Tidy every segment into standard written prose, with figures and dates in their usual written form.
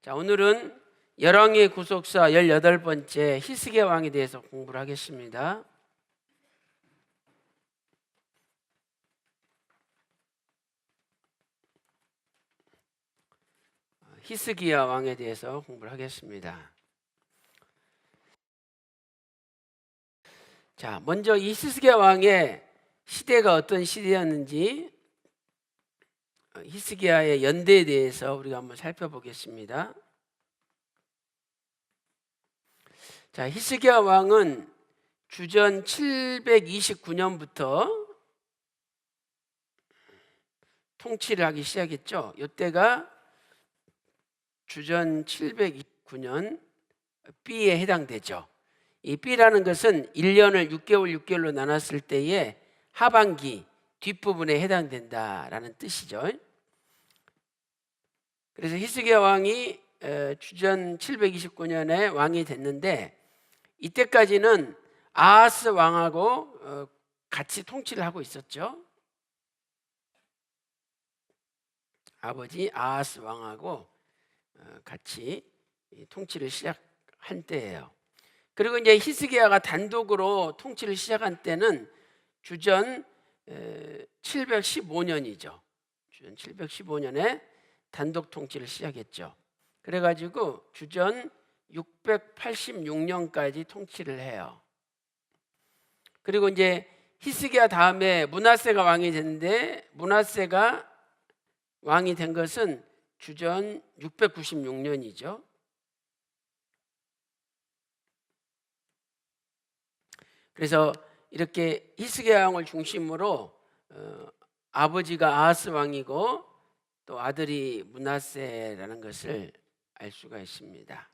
자, 오늘은 열왕의 구속사 18번째 히스기야 왕에 대해서 공부를 하겠습니다. 히스기야 왕에 대해서 공부를 하겠습니다. 자, 먼저 이 히스기야 왕의 시대가 어떤 시대였는지 히스기야의 연대에 대해서 우리가 한번 살펴보겠습니다. 자, 히스기야 왕은 주전 729년부터 통치를 하기 시작했죠. 이때가 주전 729년 B에 해당되죠. 이 B라는 것은 1년을 6개월로 나눴을 때의 하반기 뒷부분에 해당된다라는 뜻이죠. 그래서 히스기야 왕이 주전 729년에 왕이 됐는데, 이때까지는 아하스 왕하고 같이 통치를 하고 있었죠. 아버지 아하스 왕하고 같이 통치를 시작한 때예요. 그리고 이제 히스기야가 단독으로 통치를 시작한 때는 주전 715년이죠. 주전 715년에 단독 통치를 시작했죠. 그래가지고 주전 686년까지 통치를 해요. 그리고 이제 히스기야 다음에 므낫세가 왕이 됐는데, 므낫세가 왕이 된 것은 주전 696년이죠. 그래서 이렇게 히스기야 왕을 중심으로 아버지가 아하스 왕이고 또 아들이 므낫세라는 것을 알 수가 있습니다.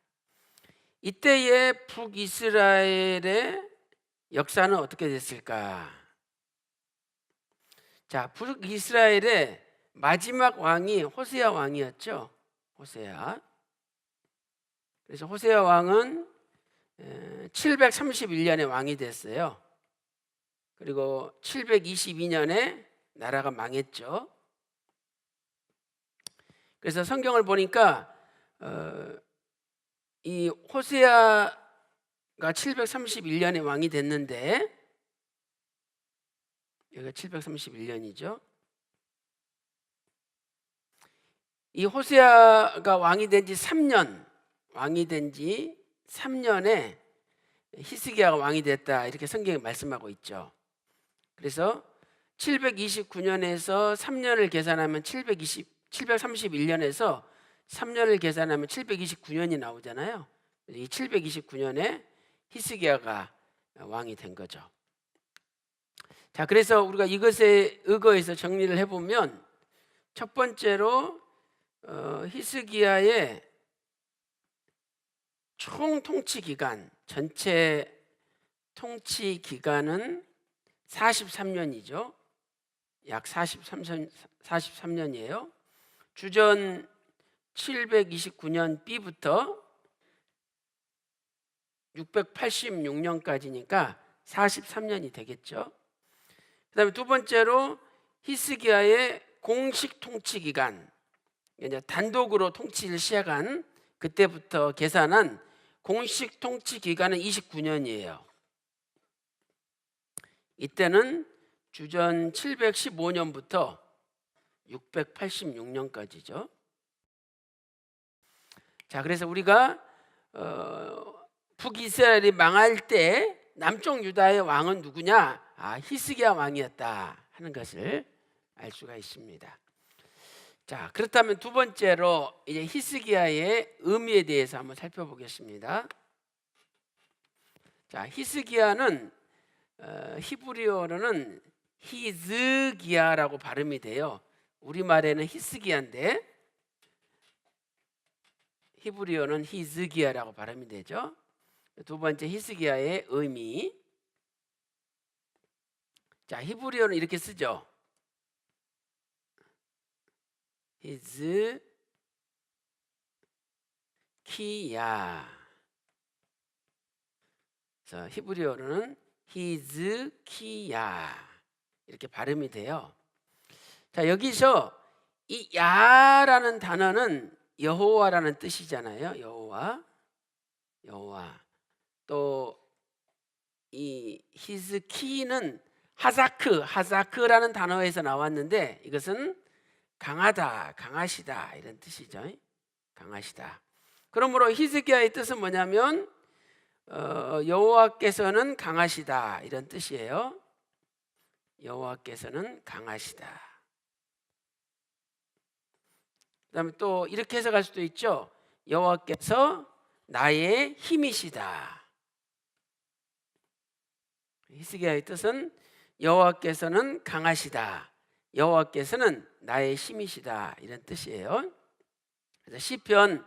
이때의 북이스라엘의 역사는 어떻게 됐을까? 자, 북이스라엘의 마지막 왕이 호세아 왕이었죠. 호세아. 그래서 호세아 왕은 731년에 왕이 됐어요. 그리고 722년에 나라가 망했죠. 그래서 성경을 보니까 이 호세아가 731년에 왕이 됐는데, 여기가 731년이죠. 이 호세아가 왕이 된 지 3년에 히스기야가 왕이 됐다, 이렇게 성경이 말씀하고 있죠. 그래서 729년에서 3년을 계산하면 731년에서 3년을 계산하면 729년이 나오잖아요. 이 729년에 히스기야가 왕이 된 거죠. 자, 그래서 우리가 이것에 의거해서 정리를 해보면, 첫 번째로 히스기야의 총 통치 기간, 전체 통치 기간은 43년이죠. 약 43년이에요. 주전 729년 B부터 686년까지니까 43년이 되겠죠. 그 다음에 두 번째로 히스기야의 공식 통치 기간, 이제 단독으로 통치를 시작한 그때부터 계산한 공식 통치 기간은 29년이에요. 이때는 주전 715년부터 686년까지죠. 자, 그래서 우리가 북이스라엘이 망할 때 남쪽 유다의 왕은 누구냐? 히스기야 왕이었다 하는 것을 알 수가 있습니다. 자, 그렇다면 두 번째로 이제 히스기야의 의미에 대해서 한번 살펴보겠습니다. 자, 히스기야는 히브리어로는 히즈기야라고 발음이 돼요. 우리말에는 히스기야인데 히브리어는 히즈기야라고 발음이 되죠. 두 번째, 히스기야의 의미. 자, 히브리어는 이렇게 쓰죠. 히즈키야. 그래서 히브리어로는 히즈키야 이렇게 발음이 돼요. 자, 여기서 이 야라는 단어는 여호와라는 뜻이잖아요. 여호와. 또 이 his key는 하사크라는 단어에서 나왔는데 이것은 강하다, 강하시다 이런 뜻이죠. 강하시다. 그러므로 히스기야의 뜻은 뭐냐면 여호와께서는 강하시다 이런 뜻이에요. 여호와께서는 강하시다. 그다음에 또 이렇게 해석할 수도 있죠. 여호와께서 나의 힘이시다. 히스기야의 뜻은 여호와께서는 강하시다. 여호와께서는 나의 힘이시다 이런 뜻이에요. 그래서 시편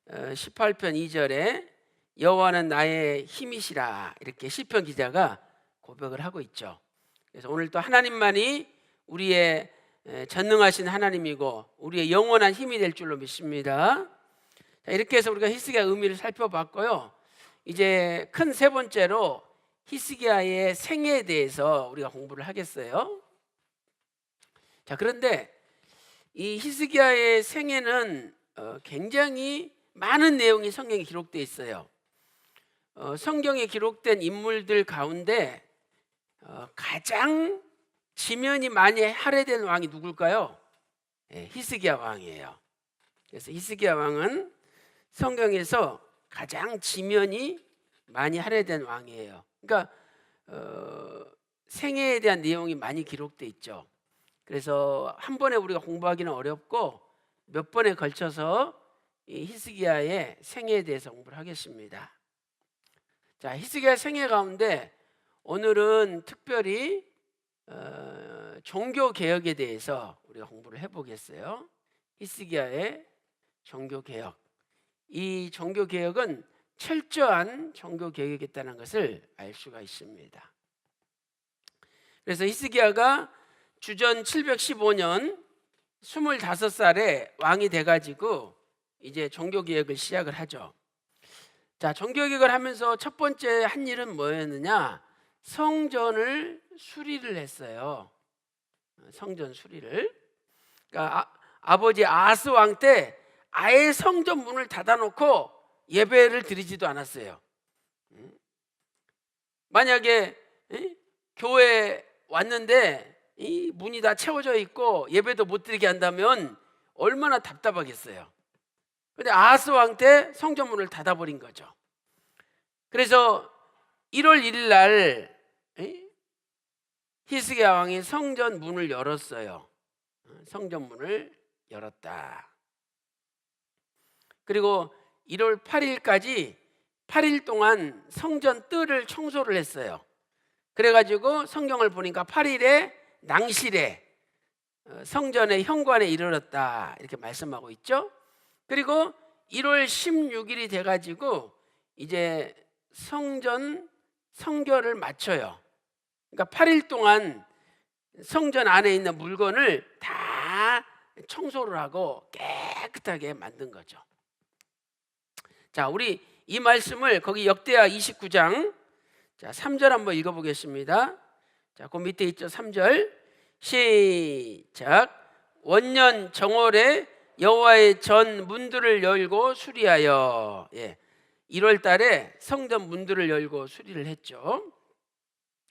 18편 2절에 여호와는 나의 힘이시라 이렇게 시편 기자가 고백을 하고 있죠. 그래서 오늘 또 하나님만이 우리의 전능하신 하나님이고 우리의 영원한 힘이 될 줄로 믿습니다. 자, 이렇게 해서 우리가 히스기야 의미를 살펴봤고요. 이제 큰 세 번째로 히스기야의 생애에 대해서 우리가 공부를 하겠어요. 자, 그런데 이 히스기야의 생애는 굉장히 많은 내용이 성경에 기록되어 있어요. 성경에 기록된 인물들 가운데 가장 지면이 많이 할애된 왕이 누굴까요? 히스기야 왕이에요. 그래서 히스기야 왕은 성경에서 가장 지면이 많이 할애된 왕이에요. 그러니까 생애에 대한 내용이 많이 기록되어 있죠. 그래서 한 번에 우리가 공부하기는 어렵고 몇 번에 걸쳐서 이 히스기야의 생애에 대해서 공부를 하겠습니다. 자, 히스기야 생애 가운데 오늘은 특별히 종교 개혁에 대해서 우리가 공부를 해보겠어요. 히스기야의 종교 개혁. 이 종교 개혁은 철저한 종교 개혁이었다는 것을 알 수가 있습니다. 그래서 히스기야가 주전 715년 25살에 왕이 돼가지고 이제 종교 개혁을 시작을 하죠. 자, 종교 개혁을 하면서 첫 번째 한 일은 뭐였느냐? 성전을 수리를 했어요. 성전 수리를. 그러니까 아버지 아하스 왕 때 아예 성전 문을 닫아놓고 예배를 드리지도 않았어요. 만약에 교회 왔는데 이 문이 다 채워져 있고 예배도 못 드리게 한다면 얼마나 답답하겠어요. 그런데 아하스 왕 때 성전 문을 닫아버린 거죠. 그래서 1월 1일 날 히스기야 왕이 성전 문을 열었어요. 성전 문을 열었다. 그리고 1월 8일까지 8일 동안 성전 뜰을 청소를 했어요. 그래가지고 성경을 보니까 8일에 낭실에 성전의 현관에 이르렀다 이렇게 말씀하고 있죠. 그리고 1월 16일이 돼가지고 이제 성전 성결을 마쳐요. 그러니까 8일 동안 성전 안에 있는 물건을 다 청소를 하고 깨끗하게 만든 거죠. 자, 우리 이 말씀을 거기 역대하 29장 자 3절 한번 읽어보겠습니다. 자, 그 밑에 있죠. 3절 시작. 원년 정월에 여호와의 전 문들을 열고 수리하여 1월 달에 성전 문들을 열고 수리를 했죠.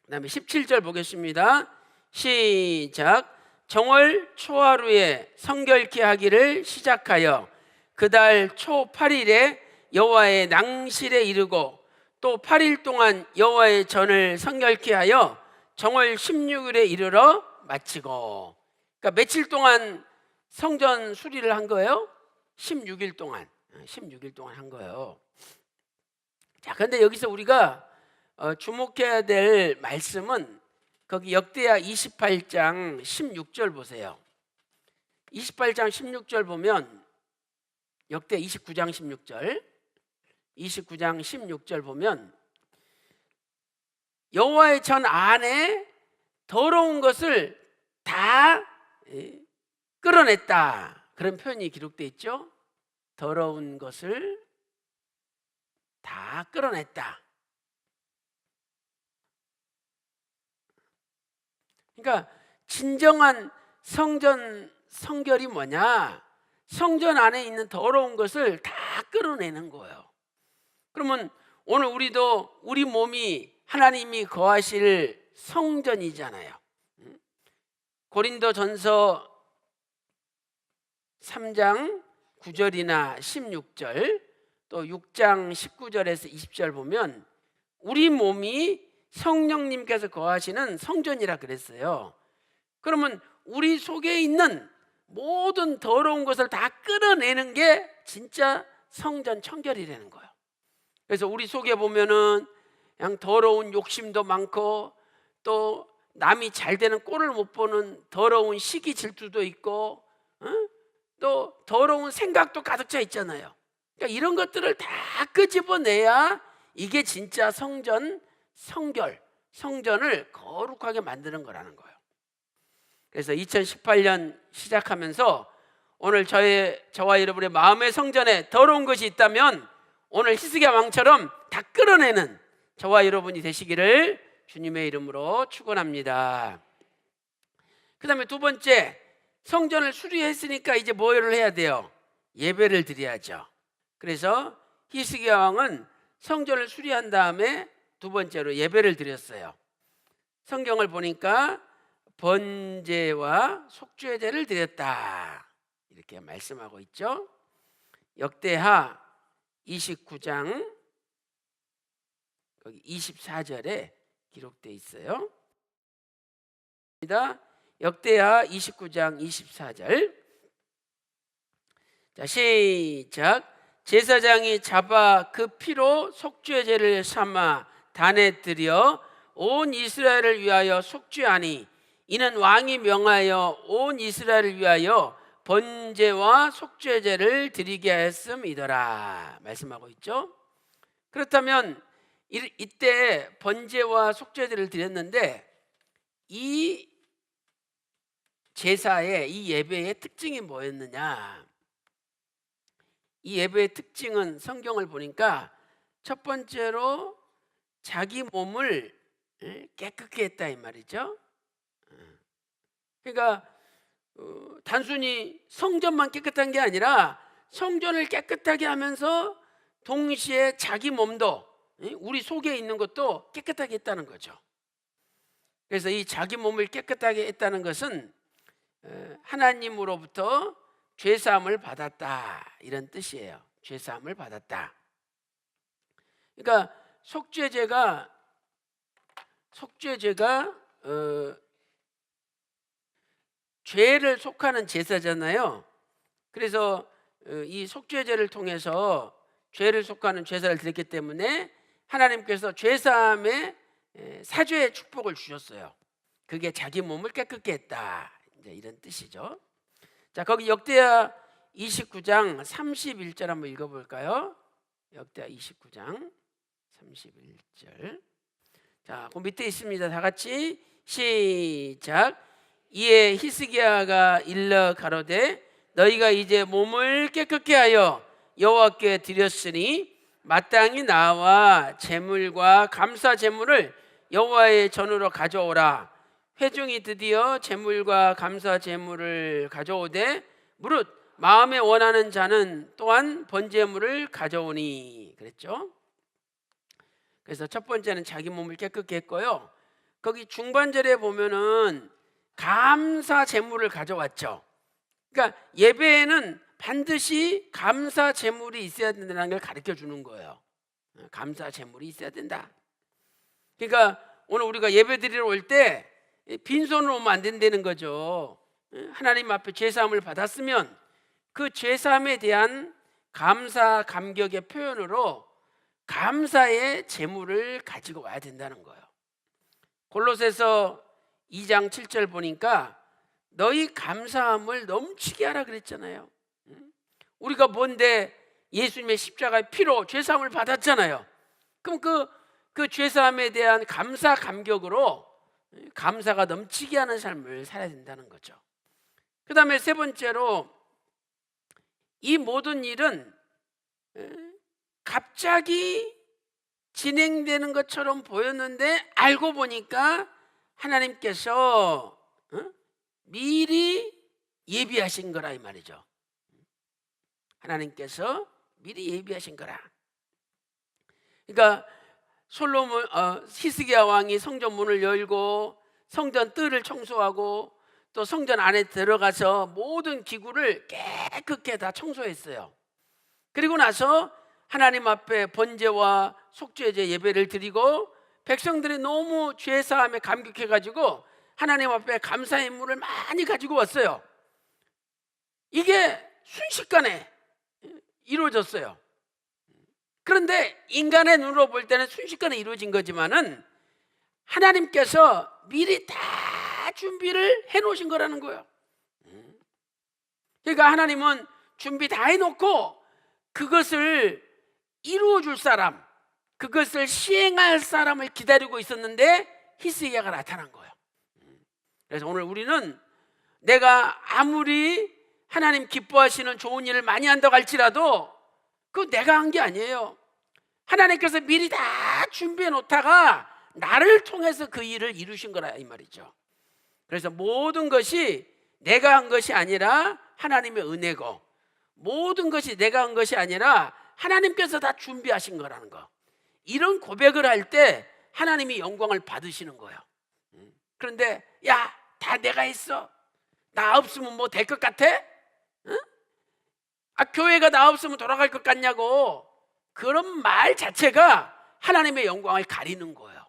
그 다음에 17절 보겠습니다. 시작. 정월 초하루에 성결케 하기를 시작하여 그달 초 8일에 여호와의 낭실에 이르고 또 8일 동안 여호와의 전을 성결케 하여 정월 16일에 이르러 마치고. 그러니까 며칠 동안 성전 수리를 한 거예요? 16일 동안 한 거예요. 자, 그런데 여기서 우리가 주목해야 될 말씀은 거기 역대하 28장 16절 보세요. 28장 16절 보면 역대 29장 16절 보면 여호와의 전 안에 더러운 것을 다 끌어냈다 그런 표현이 기록되어 있죠. 더러운 것을 다 끌어냈다. 그러니까 진정한 성전 성결이 뭐냐? 성전 안에 있는 더러운 것을 다 끌어내는 거예요. 그러면 오늘 우리도 우리 몸이 하나님이 거하실 성전이잖아요. 고린도전서 3장 9절이나 16절, 또 6장 19절에서 20절 보면 우리 몸이 성령님께서 거하시는 성전이라 그랬어요. 그러면 우리 속에 있는 모든 더러운 것을 다 끌어내는 게 진짜 성전 청결이라는 거예요. 그래서 우리 속에 보면은 그냥 더러운 욕심도 많고, 또 남이 잘 되는 꼴을 못 보는 더러운 시기 질투도 있고, 또 더러운 생각도 가득 차 있잖아요. 그러니까 이런 것들을 다 끄집어내야 이게 진짜 성전, 성결, 성전을 거룩하게 만드는 거라는 거예요. 그래서 2018년 시작하면서 오늘 저와 여러분의 마음의 성전에 더러운 것이 있다면 오늘 히스기야 왕처럼 다 끌어내는 저와 여러분이 되시기를 주님의 이름으로 축원합니다. 그 다음에 두 번째, 성전을 수리했으니까 이제 뭐를 해야 돼요? 예배를 드려야죠. 그래서 히스기야 왕은 성전을 수리한 다음에 두 번째로 예배를 드렸어요. 성경을 보니까 번제와 속죄 제를 드렸다 이렇게 말씀하고 있죠. 역대하 29장 거기 24절에 기록되어 있어요. 역대하 29장 24절. 자, 시작. 제사장이 잡아 그 피로 속죄제를 삼아 단에 들여 온 이스라엘을 위하여 속죄하니 이는 왕이 명하여 온 이스라엘을 위하여 번제와 속죄제를 드리게 하였음이더라 말씀하고 있죠. 그렇다면 이때 번제와 속죄제를 드렸는데 이 제사의, 이 예배의 특징이 뭐였느냐? 이 예배의 특징은 성경을 보니까 첫 번째로 자기 몸을 깨끗게 했다 이 말이죠. 그러니까 단순히 성전만 깨끗한 게 아니라 성전을 깨끗하게 하면서 동시에 자기 몸도, 우리 속에 있는 것도 깨끗하게 했다는 거죠. 그래서 이 자기 몸을 깨끗하게 했다는 것은 하나님으로부터 죄사함을 받았다 이런 뜻이에요. 죄사함을 받았다. 그러니까 속죄제가 죄를 속하는 제사잖아요. 그래서 이 속죄제를 통해서 죄를 속하는 제사를 드렸기 때문에 하나님께서 죄사함의 사죄의 축복을 주셨어요. 그게 자기 몸을 깨끗게 했다 이제 이런 뜻이죠. 자, 거기 역대하 29장 31절 한번 읽어볼까요? 역대하 29장 31절. 자, 그 밑에 있습니다. 다 같이 시작. 이에 히스기야가 일러 가로되 너희가 이제 몸을 깨끗게 하여 여호와께 드렸으니 마땅히 나와 제물과 감사 제물을 여호와의 전으로 가져오라. 회중이 드디어 제물과 감사 제물을 가져오되 무릇 마음에 원하는 자는 또한 번제물을 가져오니 그랬죠. 그래서 첫 번째는 자기 몸을 깨끗게 했고요. 거기 중반절에 보면은 감사 제물을 가져왔죠. 그러니까 예배에는 반드시 감사 제물이 있어야 된다는 걸 가르쳐 주는 거예요. 감사 제물이 있어야 된다. 그러니까 오늘 우리가 예배 드리러 올 때 빈손으로 오면 안 된다는 거죠. 하나님 앞에 죄사함을 받았으면 그 죄사함에 대한 감사 감격의 표현으로 감사의 제물을 가지고 와야 된다는 거예요. 골로새서 2장 7절 보니까 너희 감사함을 넘치게 하라 그랬잖아요. 우리가 뭔데 예수님의 십자가의 피로 죄사함을 받았잖아요. 그럼 그 죄사함에 대한 감사 감격으로 감사가 넘치게 하는 삶을 살아야 된다는 거죠. 그 다음에 세 번째로 이 모든 일은 갑자기 진행되는 것처럼 보였는데 알고 보니까 하나님께서 미리 예비하신 거라 이 말이죠. 하나님께서 미리 예비하신 거라. 그러니까 히스기야 왕이 성전 문을 열고 성전 뜰을 청소하고 또 성전 안에 들어가서 모든 기구를 깨끗하게 다 청소했어요. 그리고 나서 하나님 앞에 번제와 속죄제 예배를 드리고 백성들이 너무 죄사함에 감격해가지고 하나님 앞에 감사의 물을 많이 가지고 왔어요. 이게 순식간에 이루어졌어요. 그런데 인간의 눈으로 볼 때는 순식간에 이루어진 거지만은 하나님께서 미리 다 준비를 해놓으신 거라는 거예요. 그러니까 하나님은 준비 다 해놓고 그것을 이루어줄 사람, 그것을 시행할 사람을 기다리고 있었는데 히스기야가 나타난 거예요. 그래서 오늘 우리는 내가 아무리 하나님 기뻐하시는 좋은 일을 많이 한다고 할지라도 그거 내가 한 게 아니에요. 하나님께서 미리 다 준비해 놓다가 나를 통해서 그 일을 이루신 거라 이 말이죠. 그래서 모든 것이 내가 한 것이 아니라 하나님의 은혜고, 모든 것이 내가 한 것이 아니라 하나님께서 다 준비하신 거라는 거. 이런 고백을 할 때 하나님이 영광을 받으시는 거예요. 그런데 야, 다 내가 했어. 나 없으면 뭐 될 것 같아? 응? 교회가 나 없으면 돌아갈 것 같냐고. 그런 말 자체가 하나님의 영광을 가리는 거예요.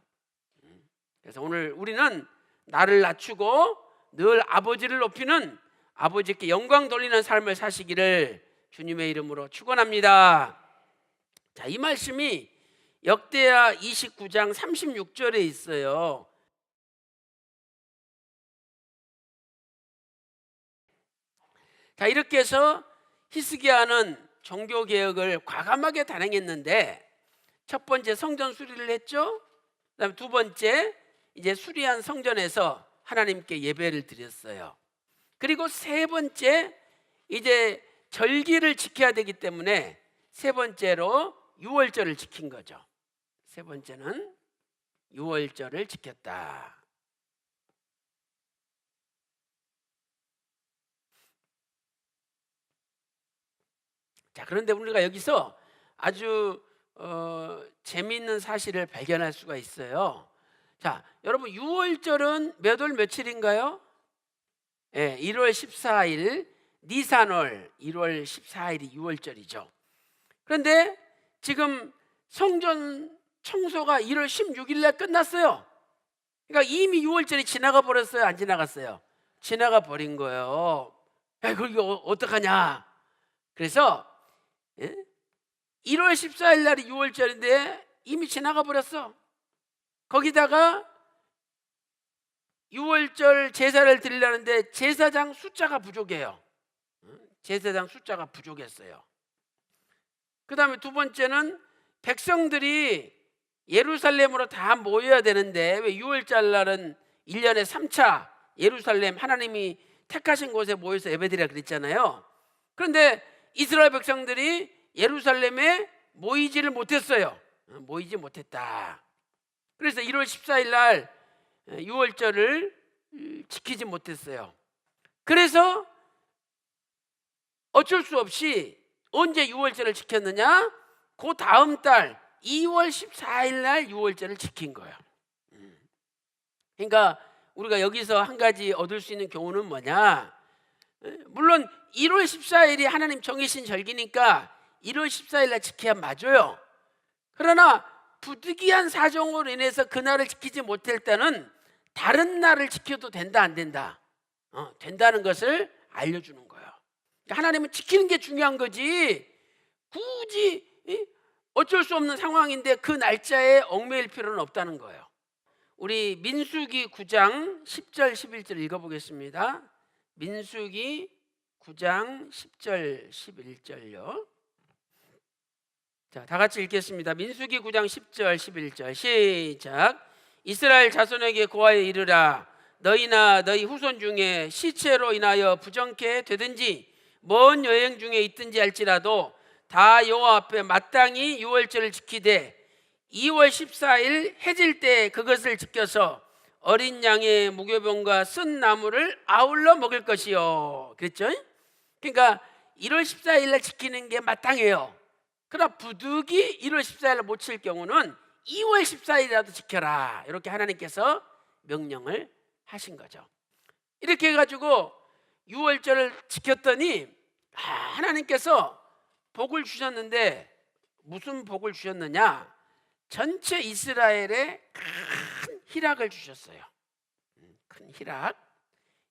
그래서 오늘 우리는 나를 낮추고 늘 아버지를 높이는, 아버지께 영광 돌리는 삶을 사시기를 주님의 이름으로 축원합니다. 자, 이 말씀이 역대하 29장 36절에 있어요. 자, 이렇게 해서 히스기야는 종교개혁을 과감하게 단행했는데, 첫 번째 성전 수리를 했죠. 그다음에 두 번째 이제 수리한 성전에서 하나님께 예배를 드렸어요. 그리고 세 번째 이제 절기를 지켜야 되기 때문에 세 번째로 유월절을 지킨 거죠. 세 번째는 유월절을 지켰다. 자, 그런데 우리가 여기서 아주 재미있는 사실을 발견할 수가 있어요. 자, 여러분, 유월절은 몇 월 며칠인가요? 1월 14일 니산월, 1월 14일이 유월절이죠. 그런데 지금 성전 청소가 1월 16일 날 끝났어요. 그러니까 이미 유월절이 지나가 버렸어요? 안 지나갔어요? 지나가 버린 거예요. 그거 어떡하냐? 그래서 1월 14일 날이 유월절인데 이미 지나가 버렸어. 거기다가 유월절 제사를 드리려는데 제사장 숫자가 부족해요. 제사장 숫자가 부족했어요. 그 다음에 두 번째는 백성들이 예루살렘으로 다 모여야 되는데, 왜 유월절 날은 1년에 3차 예루살렘 하나님이 택하신 곳에 모여서 예배드리라 그랬잖아요. 그런데 이스라엘 백성들이 예루살렘에 모이지를 못했어요. 모이지 못했다. 그래서 1월 14일 날 유월절을 지키지 못했어요. 그래서 어쩔 수 없이 언제 유월절을 지켰느냐? 그 다음 달 2월 14일 날 유월절을 지킨 거예요. 그러니까 우리가 여기서 한 가지 얻을 수 있는 교훈은 뭐냐? 물론 1월 14일이 하나님 정해신 절기니까 1월 14일 날 지켜야 맞아요. 그러나 부득이한 사정으로 인해서 그날을 지키지 못할 때는 다른 날을 지켜도 된다, 안 된다? 된다는 것을 알려주는 거예요. 하나님은 지키는 게 중요한 거지, 굳이 어쩔 수 없는 상황인데 그 날짜에 얽매일 필요는 없다는 거예요. 우리 민수기 9장 10절 11절 읽어보겠습니다. 민수기 9장 10절 11절요. 자, 다 같이 읽겠습니다. 민수기 9장 10절 11절 시작. 이스라엘 자손에게 고하여 이르라. 너희나 너희 후손 중에 시체로 인하여 부정케 되든지 먼 여행 중에 있든지 할지라도 다 여호와 앞에 마땅히 유월절을 지키되 2월 14일 해질 때 그것을 지켜서 어린 양의 무교병과 쓴 나물을 아울러 먹을 것이요. 그랬죠? 그러니까 1월 14일 날 지키는 게 마땅해요. 그러나 부득이 1월 14일 날 못 지킬 경우는 2월 14일이라도 지켜라, 이렇게 하나님께서 명령을 하신 거죠. 이렇게 해가지고 6월절을 지켰더니 하나님께서 복을 주셨는데, 무슨 복을 주셨느냐? 전체 이스라엘에 큰 희락을 주셨어요. 큰 희락.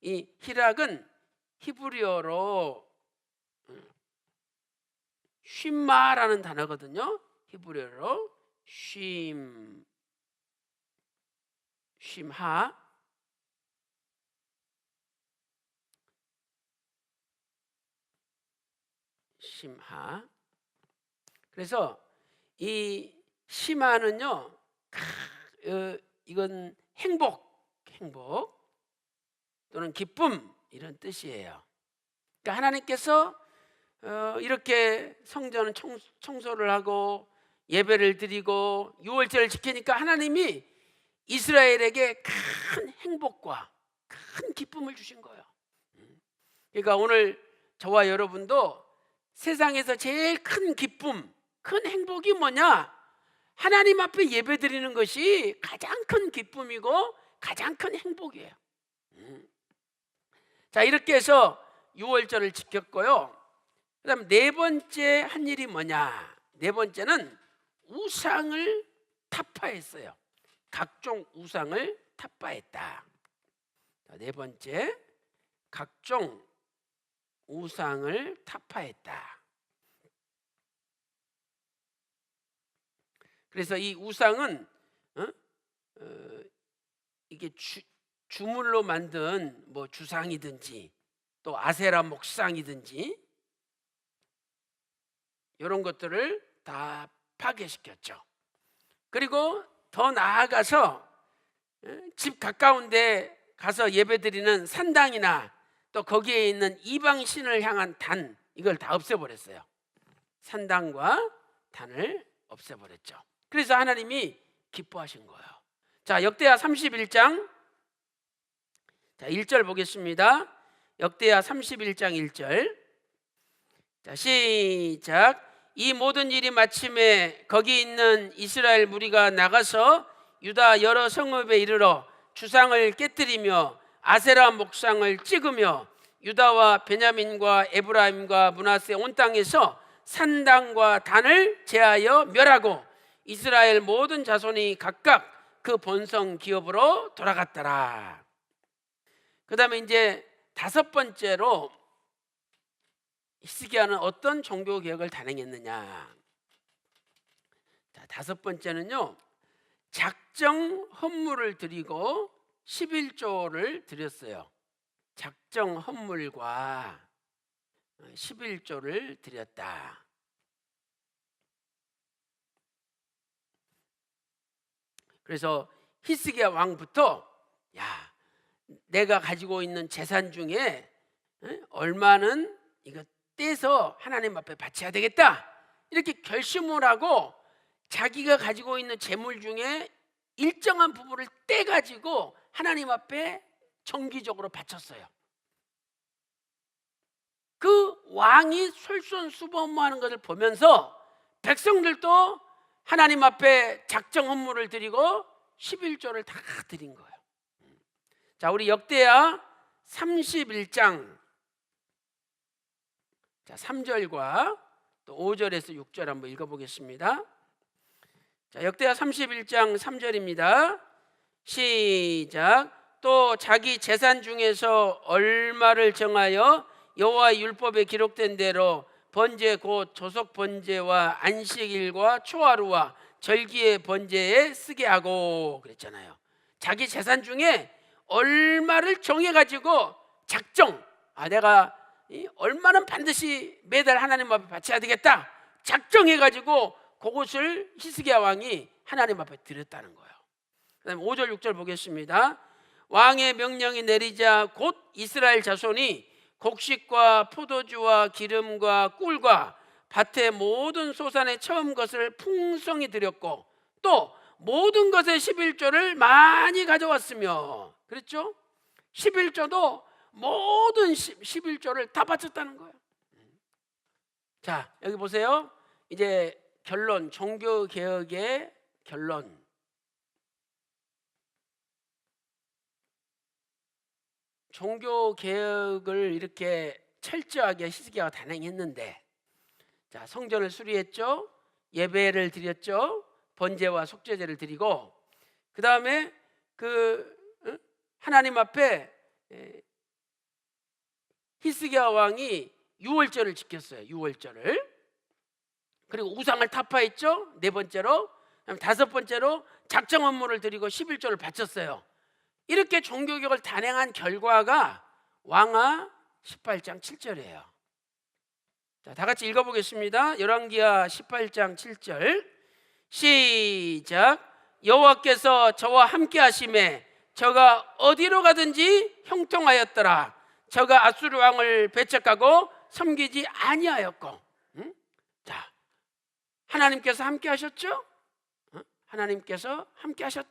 이 희락은 히브리어로 쉼마라는 단어거든요. 히브리어로 쉼하. 심하. 그래서 이 심하는요, 이건 행복 또는 기쁨, 이런 뜻이에요. 그러니까 하나님께서 이렇게 성전을 청소를 하고 예배를 드리고 6월절을 지키니까 하나님이 이스라엘에게 큰 행복과 큰 기쁨을 주신 거예요. 그러니까 오늘 저와 여러분도 세상에서 제일 큰 기쁨, 큰 행복이 뭐냐? 하나님 앞에 예배 드리는 것이 가장 큰 기쁨이고 가장 큰 행복이에요. 자, 이렇게 해서 6월절을 지켰고요. 그 다음 네 번째 한 일이 뭐냐? 네 번째는 우상을 타파했어요. 각종 우상을 타파했다. 자, 네 번째, 각종 우상을 타파했다. 그래서 이 우상은 이게 주물로 만든 뭐 주상이든지 또 아세라 목상이든지 이런 것들을 다 파괴시켰죠. 그리고 더 나아가서 집 가까운 데 가서 예배드리는 산당이나 또 거기에 있는 이방 신을 향한 단, 이걸 다 없애버렸어요. 산당과 단을 없애버렸죠. 그래서 하나님이 기뻐하신 거예요. 자, 역대하 31장, 자, 1절 보겠습니다. 역대하 31장 1절. 자, 시작. 이 모든 일이 마침에 거기 있는 이스라엘 무리가 나가서 유다 여러 성읍에 이르러 주상을 깨뜨리며 아세라 목상을 찍으며 유다와 베냐민과 에브라임과 므낫세 온 땅에서 산당과 단을 제하여 멸하고 이스라엘 모든 자손이 각각 그 본성 기업으로 돌아갔더라. 그 다음에 이제 다섯 번째로 히스기야는 어떤 종교 개혁을 단행했느냐? 자, 다섯 번째는요, 작정 헌물을 드리고 11조를 드렸어요. 작정 헌물과 11조를 드렸다. 그래서 히스기야 왕부터, 야, 내가 가지고 있는 재산 중에 얼마는 이거 떼서 하나님 앞에 바쳐야 되겠다, 이렇게 결심을 하고 자기가 가지고 있는 재물 중에 일정한 부분을 떼가지고 하나님 앞에 정기적으로 바쳤어요. 그 왕이 솔선수범하는 것을 보면서 백성들도 하나님 앞에 작정 헌물을 드리고 11조를 다 드린 거예요. 자, 우리 역대하 31장, 자, 3절과 또 5절에서 6절 한번 읽어보겠습니다. 자, 역대하 31장 3절입니다. 시작. 또 자기 재산 중에서 얼마를 정하여 여호와의 율법에 기록된 대로 번제 곧 조속 번제와 안식일과 초하루와 절기의 번제에 쓰게 하고 그랬잖아요. 자기 재산 중에 얼마를 정해가지고 작정, 내가 얼마는 반드시 매달 하나님 앞에 바쳐야 되겠다 작정해가지고 그것을 히스기야 왕이 하나님 앞에 드렸다는 거예요. 그다음에 5절 6절 보겠습니다. 왕의 명령이 내리자 곧 이스라엘 자손이 곡식과 포도주와 기름과 꿀과 밭의 모든 소산의 처음 것을 풍성히 드렸고 또 모든 것의 11조를 많이 가져왔으며, 그랬죠? 11조도 모든 11조를 다 바쳤다는 거예요. 자, 여기 보세요. 이제 결론, 종교 개혁의 결론. 종교 개혁을 이렇게 철저하게 히스기야가 단행했는데, 자, 성전을 수리했죠. 예배를 드렸죠. 번제와 속죄제를 드리고, 그 다음에 하나님 앞에 히스기야 왕이 유월절을 지켰어요. 유월절을. 그리고 우상을 타파했죠. 네 번째로. 다섯 번째로 작정 업무를 드리고 11조를 바쳤어요. 이렇게 종교개혁을 단행한 결과가 왕하 18장 7절이에요. 자, 다 같이 읽어보겠습니다. 열왕기하 18장 7절 시작. 여호와께서 저와 함께 하심에 저가 어디로 가든지 형통하였더라. 저가 아수르 왕을 배척하고 섬기지 아니하였고. 자, 하나님께서 함께 하셨죠? 하나님께서 함께 하셨다.